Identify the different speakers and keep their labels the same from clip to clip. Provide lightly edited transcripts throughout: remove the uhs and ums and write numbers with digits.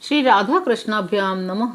Speaker 1: श्री राधा कृष्णाभ्याम नमः।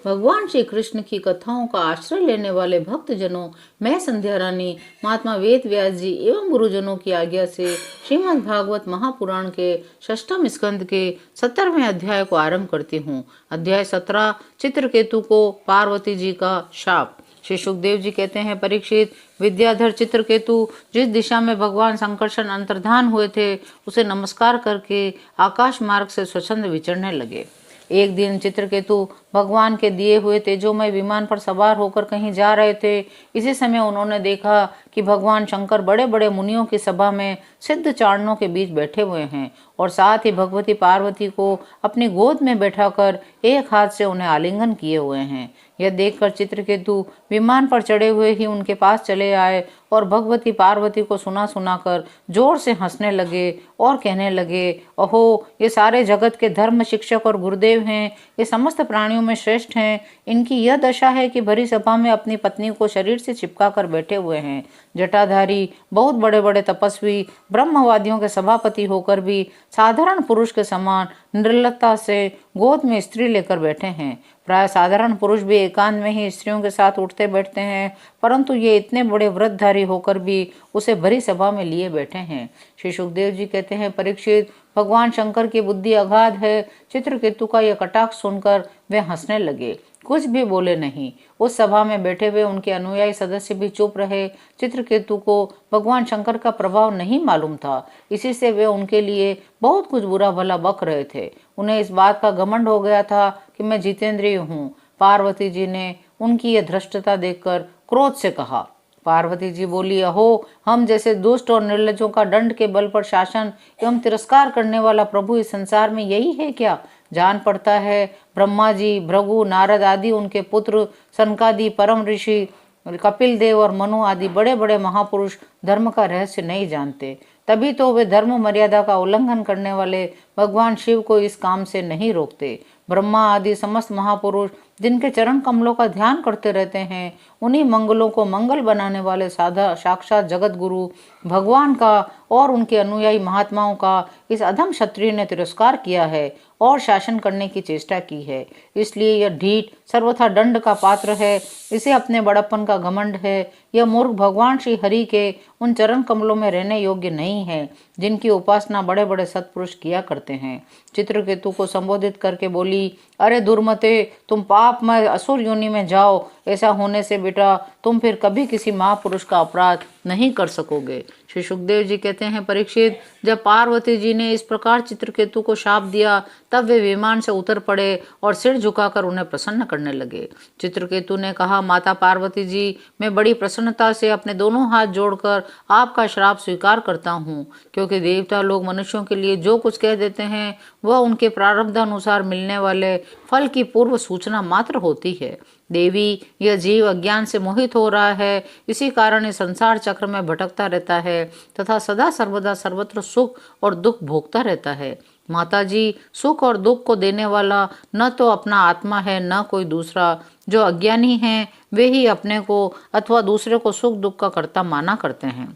Speaker 1: भगवान श्री कृष्ण की कथाओं का आश्रय लेने वाले भक्तजनों, मैं संध्या रानी महात्मा वेद व्यास जी एवं गुरुजनों की आज्ञा से श्रीमद् भागवत महापुराण के षष्ठम स्कंद के 17वें अध्याय को आरंभ करती हूँ। अध्याय 17, चित्रकेतु को पार्वती जी का शाप। श्री सुखदेव जी कहते हैं, परीक्षित, विद्याधर चित्रकेतु जिस दिशा में भगवान संकर्षण अंतर्धान हुए थे उसे नमस्कार करके आकाश मार्ग से स्वच्छंद विचरने लगे। एक दिन चित्रकेतु भगवान के दिए हुए तेजोमय विमान पर सवार होकर कहीं जा रहे थे। इसी समय उन्होंने देखा कि भगवान शंकर बड़े बड़े मुनियों की सभा में सिद्ध चारणों के बीच बैठे हुए हैं और साथ ही भगवती पार्वती को अपनी गोद में बैठाकर एक हाथ से उन्हें आलिंगन किए हुए हैं। यह देखकर चित्रकेतु विमान पर चढ़े हुए ही उनके पास चले आए और भगवती पार्वती को सुना सुनाकर जोर से हंसने लगे और कहने लगे, अहो, ये सारे जगत के धर्म शिक्षक और गुरुदेव हैं, ये समस्त प्राणियों में श्रेष्ठ हैं। इनकी यह दशा है कि भरी सभा में अपनी पत्नी को शरीर से चिपका कर बैठे हुए हैं। जटाधारी बहुत बड़े बड़े तपस्वी ब्रह्मवादियों के सभापति होकर भी साधारण पुरुष के समान निर्लजता से गोद में स्त्री लेकर बैठे हैं। प्राय साधारण पुरुष भी एकांत में ही स्त्रियों के साथ उठते बैठते हैं, परंतु ये इतने बड़े व्रतधारी होकर भी उसे भरी सभा में लिए बैठे हैं। श्री सुखदेव जी कहते हैं, परीक्षित, भगवान शंकर की बुद्धि अगाध है। चित्रकेतु का यह कटाक्ष सुनकर वे हंसने लगे, कुछ भी बोले नहीं। उस सभा में बैठे हुए उनके अनुयायी सदस्य भी चुप रहे। चित्रकेतु को भगवान शंकर का प्रभाव नहीं मालूम था, इसी से वे उनके लिए बहुत कुछ बुरा भला बक रहे थे। उन्हें इस बात का घमंड हो गया था कि मैं जितेंद्रिय हूँ। पार्वती जी ने उनकी यह धृष्टता देखकर क्रोध से कहा। पार्वती जी बोली, अहो, हम जैसे दुष्ट और निर्लजों का दंड के बल पर शासन एवं तिरस्कार करने वाला प्रभु इस संसार में यही है क्या? जान पड़ता है ब्रह्मा जी, भृगु, नारद आदि, उनके पुत्र सनकादि, परम ऋषि कपिल देव और मनु आदि बड़े बड़े महापुरुष धर्म का रहस्य नहीं जानते। तभी तो वे धर्म मर्यादा का उल्लंघन करने वाले भगवान शिव को इस काम से नहीं रोकते। ब्रह्मा आदि समस्त महापुरुष जिनके चरण कमलों का ध्यान करते रहते हैं, उन्हीं मंगलों को मंगल बनाने वाले साक्षात जगत गुरु भगवान का और उनके अनुयायी महात्माओं का इस अधम क्षत्रिय ने तिरस्कार किया है और शासन करने की चेष्टा की है। इसलिए यह ढीठ सर्वथा दंड का पात्र है। इसे अपने बड़प्पन का घमंड है। यह मूर्ख भगवान श्री हरि के उन चरण कमलों में रहने योग्य नहीं है जिनकी उपासना बड़े बड़े सत्पुरुष किया करते हैं। चित्रकेतु को संबोधित करके बोली, अरे दुर्मते, तुम पापमय असुर योनि में जाओ। ऐसा होने से बेटा तुम फिर कभी किसी महापुरुष का अपराध नहीं कर सकोगे। श्री सुखदेव जी कहते हैं, परीक्षित, जब पार्वती जी ने इस प्रकार चित्रकेतु को शाप दिया तब वे विमान से उतर पड़े और सिर झुकाकर उन्हें प्रसन्न करने लगे। चित्रकेतु ने कहा, माता पार्वती जी, मैं बड़ी प्रसन्नता से अपने दोनों हाथ जोड़कर आपका श्राप स्वीकार करता हूँ, क्योंकि देवता लोग मनुष्यों के लिए जो कुछ कह देते हैं वह उनके प्रारब्ध अनुसार मिलने वाले फल की पूर्व सूचना मात्र होती है। देवी, यह जीव अज्ञान से मोहित हो रहा है, इसी कारण इस संसार चक्र में भटकता रहता है तथा सदा सर्वदा सर्वत्र सुख और दुख भोगता रहता है। माता जी, सुख और दुख को देने वाला न तो अपना आत्मा है न कोई दूसरा। जो अज्ञानी हैं वे ही अपने को अथवा दूसरे को सुख दुख का कर्ता माना करते हैं।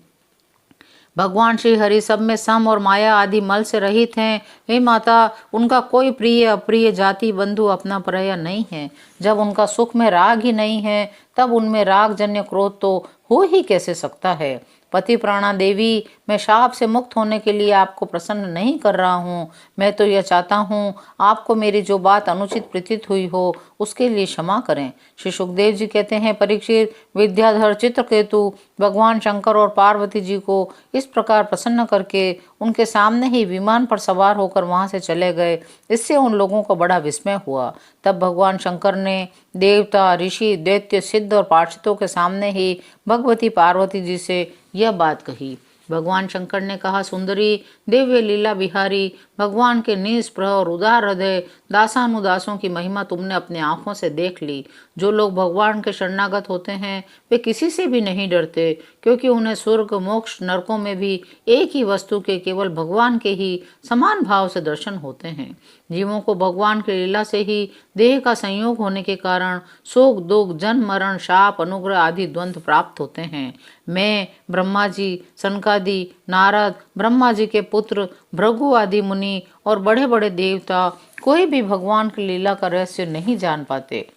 Speaker 1: भगवान श्री हरि सब में सम और माया आदि मल से रहित हैं। हे माता, उनका कोई प्रिय अप्रिय जाति बंधु अपना पराया नहीं है। जब उनका सुख में राग ही नहीं है तब उनमें राग जन्य क्रोध तो हो ही कैसे सकता है। पति प्राणा देवी, मैं शाप से मुक्त होने के लिए आपको प्रसन्न नहीं कर रहा हूँ। मैं तो यह चाहता हूँ आपको मेरी जो बात अनुचित प्रतीत हुई हो उसके लिए क्षमा करें। श्री सुखदेव जी कहते हैं, परीक्षित, विद्याधर चित्रकेतु भगवान शंकर और पार्वती जी को इस प्रकार प्रसन्न करके उनके सामने ही विमान पर सवार होकर वहां से चले गए। इससे उन लोगों को बड़ा विस्मय हुआ। तब भगवान शंकर ने देवता, ऋषि, दैत्य, सिद्ध और पार्षदों के सामने ही भगवती पार्वती जी से यह बात कही। भगवान शंकर ने कहा, सुंदरी, दिव्य लीला बिहारी, भगवान के निष्प्रह और उदार हृदय दासानुदासों की महिमा तुमने अपने आंखों से देख ली। जो लोग भगवान के शरणागत होते हैं वे किसी से भी नहीं डरते, क्योंकि उन्हें स्वर्ग मोक्ष नरकों में भी एक ही वस्तु के केवल भगवान के ही समान भाव से दर्शन होते हैं। जीवों को भगवान की लीला से ही देह का संयोग होने के कारण सुख दुख, जन्म मरण, शाप, अनुग्रह आदि द्वंद्व प्राप्त होते हैं। मैं, ब्रह्मा जी, सनकादि, नारद, ब्रह्मा जी के पुत्र भृगु आदि मुनि मुनि और बड़े बड़े देवता कोई भी भगवान की लीला का रहस्य नहीं जान पाते।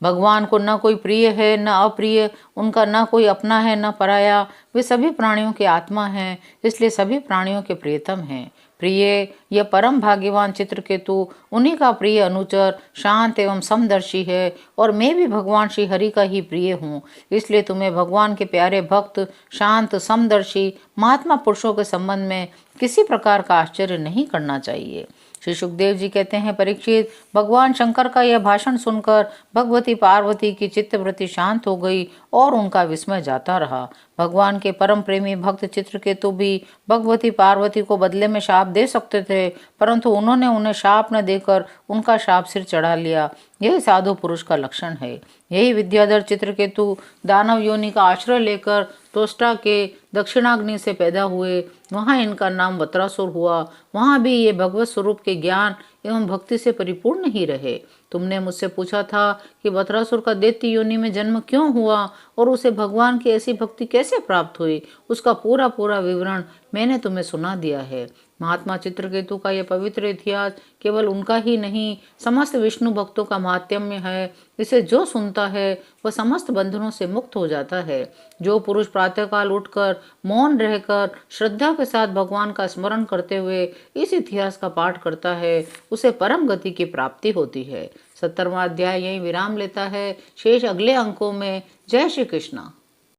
Speaker 1: भगवान को न कोई प्रिय है न अप्रिय, उनका न कोई अपना है न पराया। वे सभी प्राणियों की आत्मा हैं, इसलिए सभी प्राणियों के प्रियतम हैं। प्रिय यह परम भाग्यवान चित्रकेतु उन्हीं का प्रिय अनुचर, शांत एवं समदर्शी है, और मैं भी भगवान श्री हरि का ही प्रिय हूँ। इसलिए तुम्हें भगवान के प्यारे भक्त, शांत समदर्शी महात्मा पुरुषों के संबंध में किसी प्रकार का आश्चर्य नहीं करना चाहिए। श्री सुखदेव जी कहते हैं, परीक्षित, भगवान शंकर का यह भाषण सुनकर भगवती पार्वती की चित्तवृत्ति शांत हो गई और उनका विस्मय जाता रहा। भगवान के परम प्रेमी भक्त चित्रकेतु भी भगवती पार्वती को बदले में शाप दे सकते थे, परंतु उन्होंने उन्हें शाप न देकर उनका शाप सिर चढ़ा लिया। यही साधु पुरुष का लक्षण है। यही विद्याधर चित्रकेतु दानव योनि का आश्रय लेकर त्वष्टा के दक्षिणाग्नि से पैदा हुए। वहाँ इनका नाम वत्रासुर हुआ। वहाँ भी ये भगवत स्वरूप के ज्ञान एवं भक्ति से परिपूर्ण ही रहे। तुमने मुझसे पूछा था कि वत्रासुर का दैत्य योनि में जन्म क्यों हुआ और उसे भगवान की ऐसी भक्ति कैसे प्राप्त हुई। उसका पूरा पूरा विवरण मैंने तुम्हें सुना दिया है। महात्मा चित्रकेतु का यह पवित्र इतिहास केवल उनका ही नहीं, समस्त विष्णु भक्तों का महात्म्य है। इसे जो सुनता है वह समस्त बंधनों से मुक्त हो जाता है। जो पुरुष प्रातःकाल उठकर मौन रहकर श्रद्धा के साथ भगवान का स्मरण करते हुए इस इतिहास का पाठ करता है, उसे परम गति की प्राप्ति होती है। 70वां अध्याय यहीं विराम लेता है। शेष अगले अंकों में। जय श्री कृष्ण।